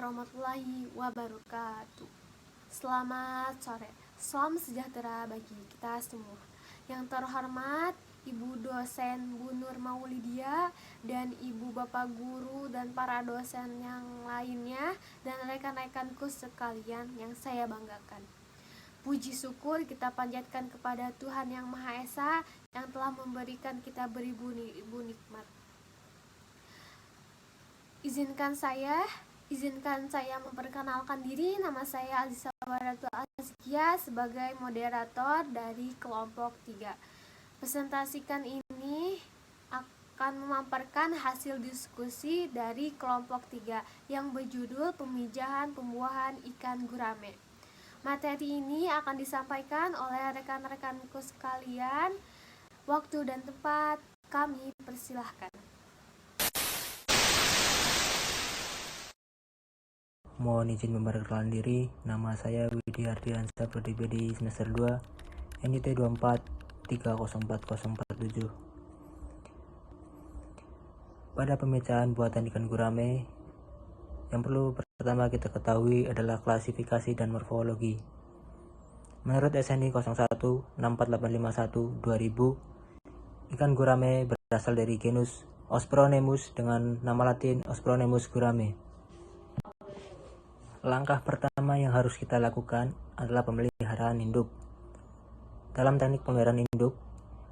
warahmatullahi wabarakatuh. Selamat sore, salam sejahtera bagi kita semua. Yang terhormat Ibu dosen Bu Nur Maulidia dan Ibu Bapak guru dan para dosen yang lainnya dan rekan-rekanku sekalian yang saya banggakan. Puji syukur kita panjatkan kepada Tuhan Yang Maha Esa yang telah memberikan kita beribu nikmat. Izinkan saya memperkenalkan diri. Nama saya Azisa Baratul Azkia sebagai moderator dari kelompok 3. Presentasikan ini akan memaparkan hasil diskusi dari kelompok 3 yang berjudul pemijahan pembuahan ikan gurame. Materi ini akan disampaikan oleh rekan-rekanku sekalian. Waktu dan tempat kami persilahkan. Mohon izin memperkenalkan diri, nama saya Widi Ardiansyah, Prodi BDI semester 2, NIT 24304047. Pada pemecahan buatan ikan gurame, yang perlu pertama kita ketahui adalah klasifikasi dan morfologi. Menurut SNI 01648512.000, ikan gurame berasal dari genus Ospronemus dengan nama latin Ospronemus gurame. Langkah pertama yang harus kita lakukan adalah pemeliharaan induk. Dalam teknik pemeliharaan induk,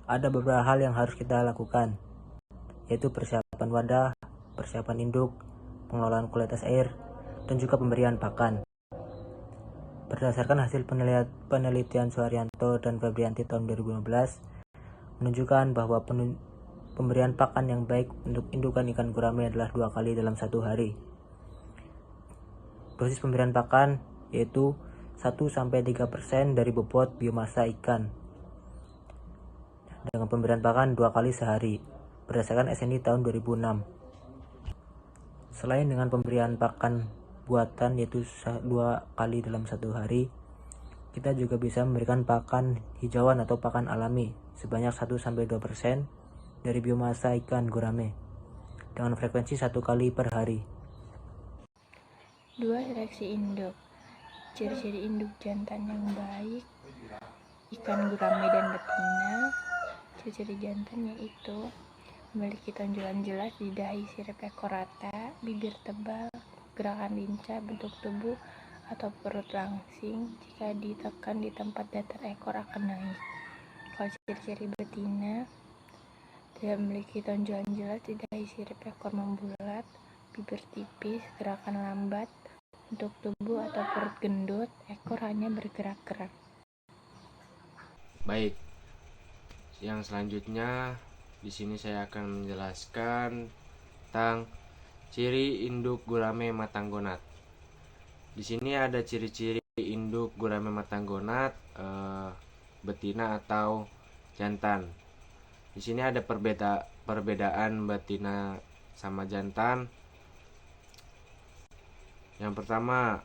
ada beberapa hal yang harus kita lakukan, yaitu persiapan wadah, persiapan induk, pengelolaan kualitas air, dan juga pemberian pakan. Berdasarkan hasil penelitian Suharyanto dan Febrianti tahun 2015, menunjukkan bahwa pemberian pakan yang baik untuk indukan ikan gurame adalah 2 kali dalam 1 hari. Dosis pemberian pakan yaitu 1-3% dari bobot biomasa ikan dengan pemberian pakan 2 kali sehari berdasarkan SNI tahun 2006. Selain dengan pemberian pakan buatan yaitu 2 kali dalam 1 hari, kita juga bisa memberikan pakan hijauan atau pakan alami sebanyak 1-2% dari biomasa ikan gurame dengan frekuensi 1 kali per hari. 2. Seleksi induk. Ciri-ciri induk jantan yang baik ikan gurame dan betina. Ciri-ciri jantan yaitu memiliki tonjolan jelas di dahi, sirip ekor rata, bibir tebal, gerakan lincah, bentuk tubuh atau perut langsing. Jika ditekan di tempat datar, ekor akan naik. Kalau ciri-ciri betina, tidak memiliki tonjolan jelas di dahi, sirip ekor membulat, bibir tipis, gerakan lambat, bentuk tubuh atau perut gendut, ekor hanya bergerak-gerak. Baik, yang selanjutnya di sini saya akan menjelaskan tentang ciri induk gurame matanggonat. Di sini ada ciri-ciri induk gurame matanggonat betina atau jantan. Di sini ada perbedaan betina sama jantan. Yang pertama,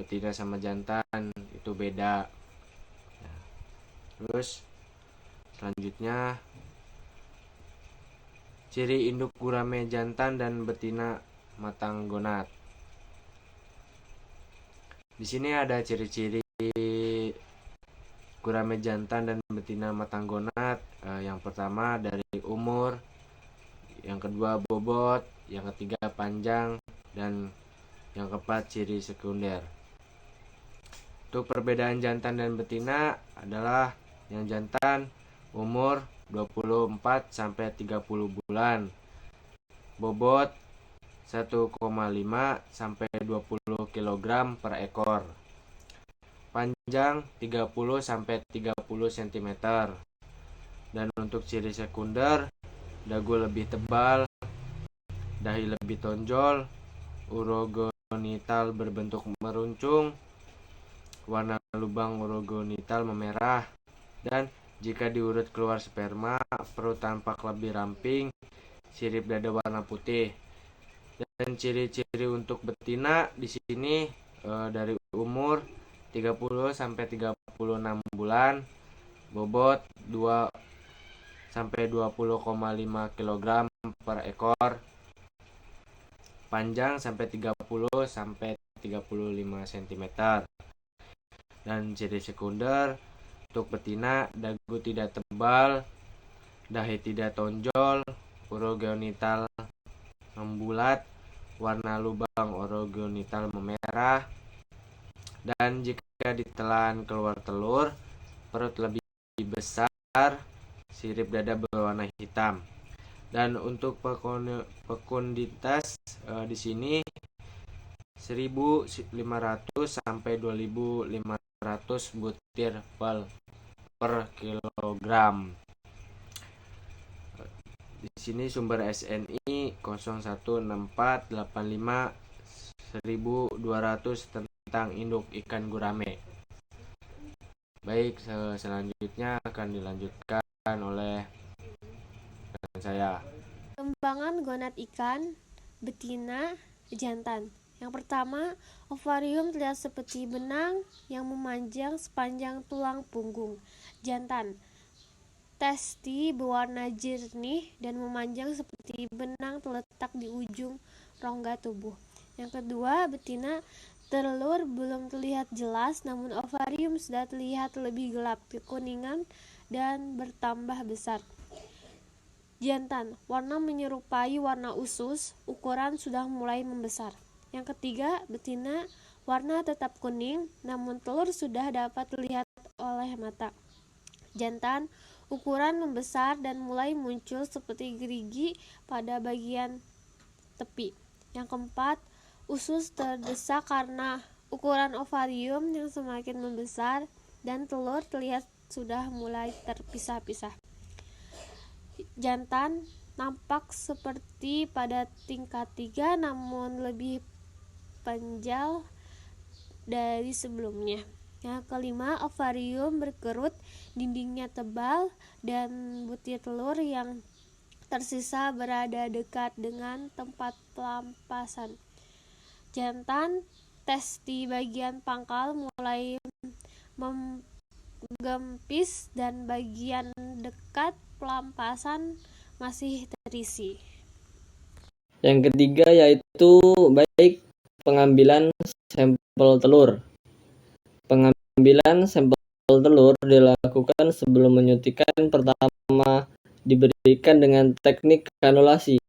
betina sama jantan itu beda. Terus selanjutnya ciri induk gurame jantan dan betina matanggonat. Di sini ada ciri-ciri gurame jantan dan betina matanggonat. Yang pertama dari umur, yang kedua bobot, yang ketiga panjang, dan yang keempat ciri sekunder. Untuk perbedaan jantan dan betina adalah yang jantan umur 24-30 bulan, bobot 1,5 sampai 20 kg per ekor, panjang 30 sampai 30 cm. Dan untuk ciri sekunder, dagu lebih tebal, dahi lebih tonjol, urogenital berbentuk meruncung, warna lubang urogenital memerah, dan jika diurut keluar sperma, perut tampak lebih ramping, sirip dada warna putih. Dan ciri-ciri untuk betina di sini dari umur 30 sampai 36 bulan, bobot 2 sampai 20,5 kg per ekor, panjang sampai 30 sampai 35 cm. Dan ciri sekunder untuk betina, dagu tidak tebal, dahi tidak tonjol, urogenital membulat, warna lubang urogenital memerah, dan jika ditelan keluar telur, perut lebih besar, sirip dada berwarna hitam. Dan untuk fekunditas di sini 1.500 sampai 2.500 butir per kilogram. Di sini sumber SNI 0164851200 tentang induk ikan gurame. Baik, selanjutnya akan dilanjutkan oleh saya. Kembangan gonad ikan betina jantan. Yang pertama, ovarium terlihat seperti benang yang memanjang sepanjang tulang punggung. Jantan, testi berwarna jernih dan memanjang seperti benang terletak di ujung rongga tubuh. Yang kedua, betina, telur belum terlihat jelas, namun ovarium sudah terlihat lebih gelap, kekuningan, dan bertambah besar. Jantan, warna menyerupai warna usus, ukuran sudah mulai membesar. Yang ketiga, betina, warna tetap kuning, namun telur sudah dapat terlihat oleh mata. Jantan, ukuran membesar dan mulai muncul seperti gerigi pada bagian tepi. Yang keempat, usus terdesak karena ukuran ovarium yang semakin membesar dan telur terlihat sudah mulai terpisah-pisah. Jantan nampak seperti pada tingkat 3 namun lebih panjang dari sebelumnya. Yang kelima, ovarium berkerut, dindingnya tebal, dan butir telur yang tersisa berada dekat dengan tempat pelampasan. Jantan, testi bagian pangkal mulai menggempis dan bagian dekat pelampasan masih terisi. Yang ketiga yaitu baik pengambilan sampel telur. Pengambilan sampel telur dilakukan sebelum menyuntikan. Pertama diberikan dengan teknik kanulasi,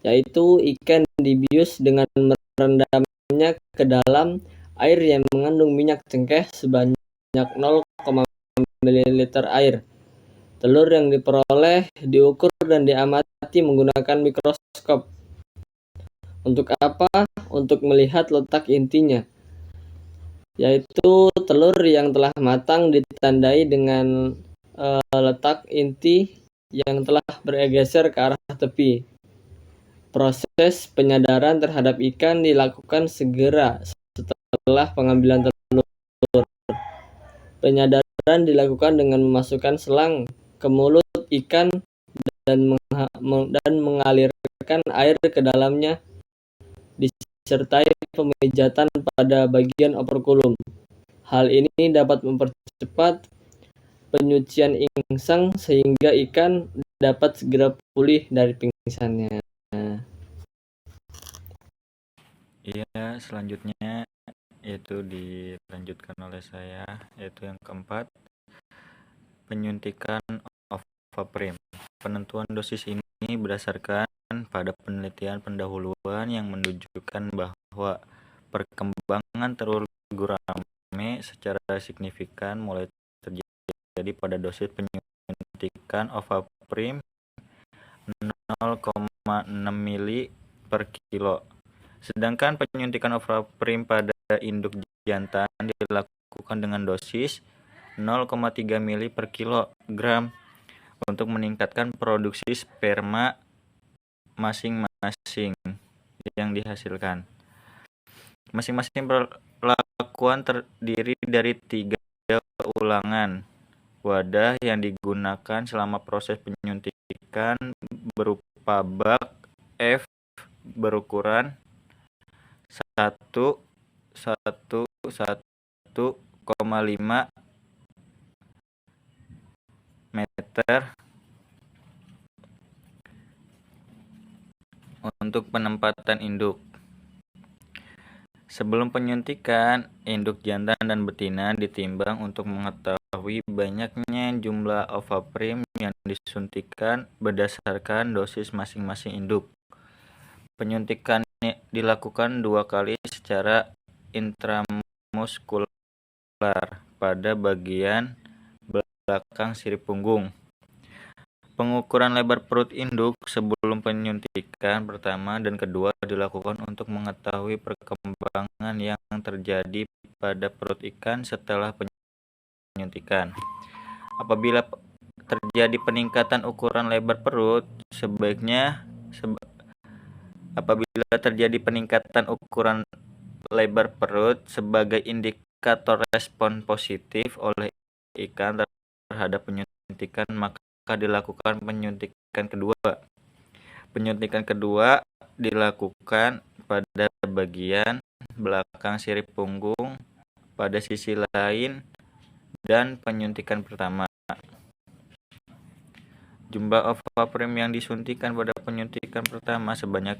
yaitu ikan dibius dengan merendamnya ke dalam air yang mengandung minyak cengkeh sebanyak 0,5 ml air. Telur yang diperoleh diukur dan diamati menggunakan mikroskop. Untuk apa? Untuk melihat letak intinya, yaitu telur yang telah matang ditandai dengan letak inti yang telah bergeser ke arah tepi. Proses penyadaran terhadap ikan dilakukan segera setelah pengambilan telur. Penyadaran dilakukan dengan memasukkan selang ke mulut ikan dan mengalirkan air ke dalamnya, disertai pemijatan pada bagian operkulum. Hal ini dapat mempercepat penyucian insang sehingga ikan dapat segera pulih dari pingsannya. Iya, selanjutnya yaitu dilanjutkan oleh saya, yaitu yang keempat, penyuntikan Ovaprim. Penentuan dosis ini berdasarkan pada penelitian pendahuluan yang menunjukkan bahwa perkembangan telur gurame secara signifikan mulai terjadi pada dosis penyuntikan Ovaprim 0,6 mili per kilo. Sedangkan penyuntikan Ovaprim pada induk jantan dilakukan dengan dosis 0,3 mili per kilogram untuk meningkatkan produksi sperma masing-masing yang dihasilkan. Masing-masing perlakuan terdiri dari 3 ulangan. Wadah yang digunakan selama proses penyuntikan berupa bak F berukuran 1,5 meter untuk penempatan induk. Sebelum penyuntikan, induk jantan dan betina ditimbang untuk mengetahui banyaknya jumlah ovaprim yang disuntikan berdasarkan dosis masing-masing induk. Penyuntikan dilakukan 2 kali secara intramuskular pada bagian belakang sirip punggung. Pengukuran lebar perut induk sebelum penyuntikan pertama dan kedua dilakukan untuk mengetahui perkembangan yang terjadi pada perut ikan setelah penyuntikan. Apabila terjadi peningkatan ukuran lebar perut, sebagai indikator respon positif oleh ikan terhadap penyuntikan, maka dilakukan penyuntikan kedua. Penyuntikan kedua dilakukan pada bagian belakang sirip punggung pada sisi lain dan penyuntikan pertama. Jumlah ovaprim yang disuntikan pada penyuntikan pertama sebanyak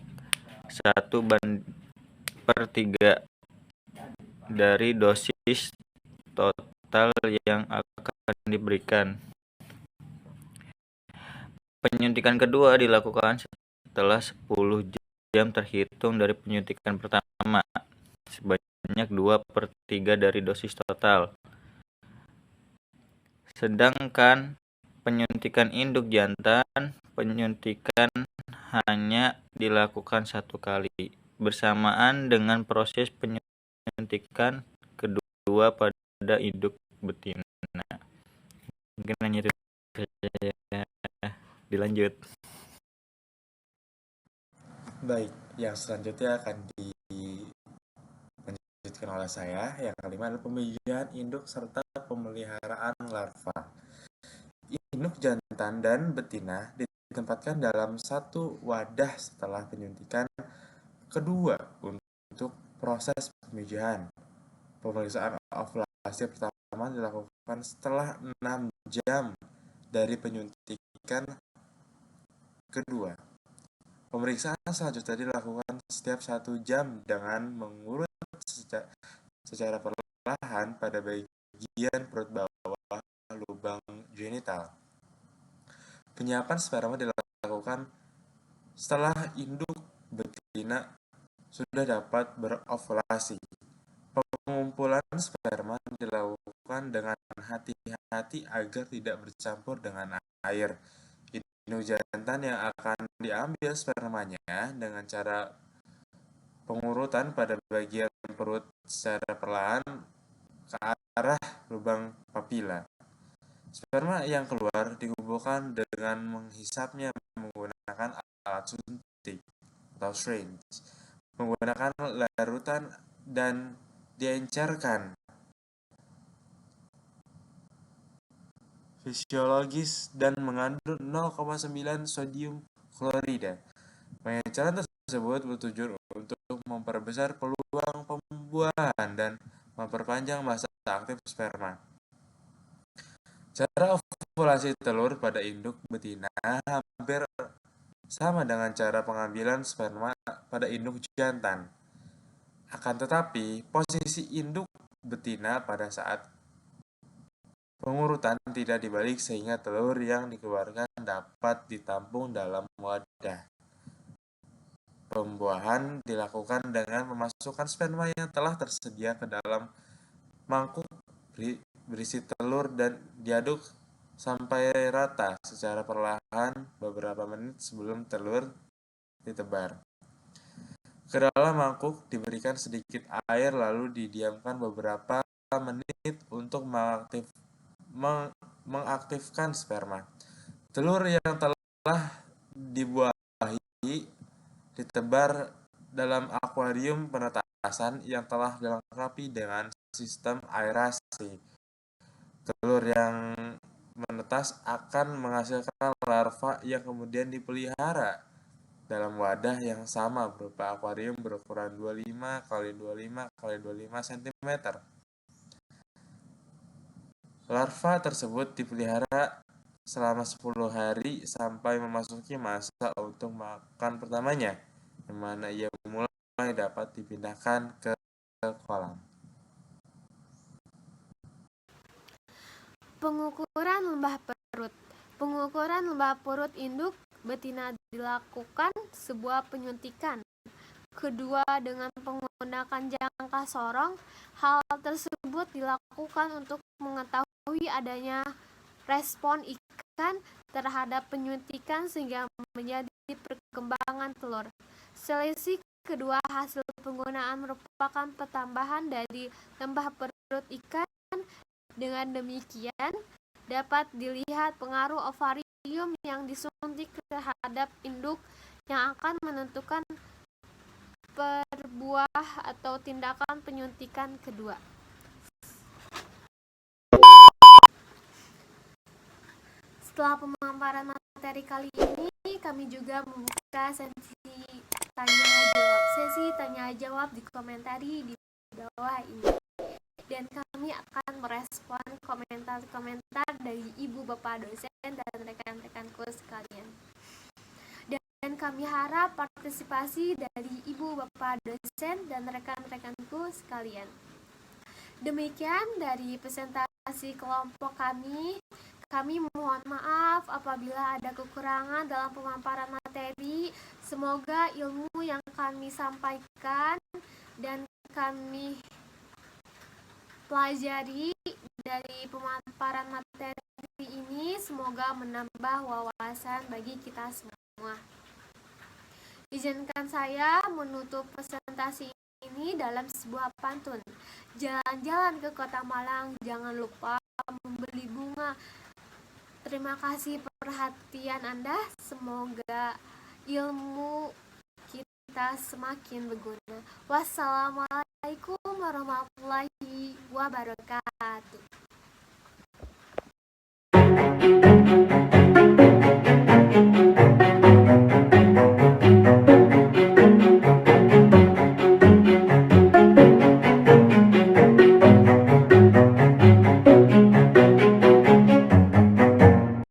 1/3 dari dosis total yang akan diberikan. Penyuntikan kedua dilakukan setelah 10 jam terhitung dari penyuntikan pertama, sebanyak 2/3 dari dosis total. Sedangkan penyuntikan induk jantan, penyuntikan hanya dilakukan 1 kali, bersamaan dengan proses penyuntikan kedua pada induk betina. Mungkin hanya itu saja. Dilanjut. Baik, yang selanjutnya akan dilanjutkan oleh saya. Yang kelima adalah pembibitan induk serta pemeliharaan larva. Induk jantan dan betina ditempatkan dalam satu wadah setelah penyuntikan kedua untuk proses pemijahan. Pemeriksaan ovulasi pertama dilakukan setelah 6 jam dari penyuntikan kedua. Pemeriksaan selanjutnya dilakukan setiap 1 jam dengan mengurut secara perlahan pada bagian perut bawah lubang genital. Penyiapan sperma dilakukan setelah induk betina sudah dapat berovulasi. Pengumpulan sperma dilakukan dengan hati-hati agar tidak bercampur dengan air. Induk jantan yang akan diambil spermanya dengan cara pengurutan pada bagian perut secara perlahan ke arah lubang papila. Sperma yang keluar dikumpulkan dengan menghisapnya menggunakan alat suntik atau syringe, menggunakan larutan dan diencerkan fisiologis dan mengandung 0,9 sodium klorida. Pengenceran tersebut bertujuan untuk memperbesar peluang pembuahan dan memperpanjang masa aktif sperma. Cara ovulasi telur pada induk betina hampir sama dengan cara pengambilan sperma pada induk jantan. Akan tetapi, posisi induk betina pada saat pengurutan tidak dibalik sehingga telur yang dikeluarkan dapat ditampung dalam wadah. Pembuahan dilakukan dengan memasukkan sperma yang telah tersedia ke dalam mangkuk berisi telur dan diaduk sampai rata secara perlahan beberapa menit sebelum telur ditebar. Ke dalam mangkuk diberikan sedikit air lalu didiamkan beberapa menit untuk mengaktifkan sperma. Telur yang telah dibuahi ditebar dalam akuarium penetasan yang telah dilengkapi dengan sistem aerasi. Telur yang menetas akan menghasilkan larva yang kemudian dipelihara dalam wadah yang sama berupa akuarium berukuran 25 x 25 x 25 cm. Larva tersebut dipelihara selama 10 hari sampai memasuki masa untuk makan pertamanya. yang mana ia mulai dapat dipindahkan ke kolam. Pengukuran lembah perut. Pengukuran lembah perut induk betina dilakukan sebuah penyuntikan. Kedua, dengan menggunakan jangka sorong. Hal tersebut dilakukan untuk mengetahui adanya respon ikan terhadap penyuntikan sehingga menjadi perkembangan telur. Selisih kedua hasil penggunaan merupakan pertambahan dari lembah perut ikan. Dengan demikian, dapat dilihat pengaruh ovarium yang disuntik terhadap induk yang akan menentukan perbuah atau tindakan penyuntikan kedua. Setelah pemaparan materi kali ini, kami juga membuka sesi tanya jawab di komentari di bawah ini. Dan kami akan merespon komentar-komentar dari ibu bapak dosen dan rekan-rekanku sekalian. Dan kami harap partisipasi dari ibu bapak dosen dan rekan-rekanku sekalian. Demikian dari presentasi kelompok kami. Kami mohon maaf apabila ada kekurangan dalam pemaparan materi. Semoga ilmu yang kami sampaikan dan kami pelajari dari pemaparan materi ini semoga menambah wawasan bagi kita semua. Izinkan saya menutup presentasi ini dalam sebuah pantun. Jalan-jalan ke Kota Malang, jangan lupa membeli bunga. Terima kasih perhatian Anda. Semoga ilmu kita semakin berguna. Wassalamualaikum warahmatullahi wabarakatuh.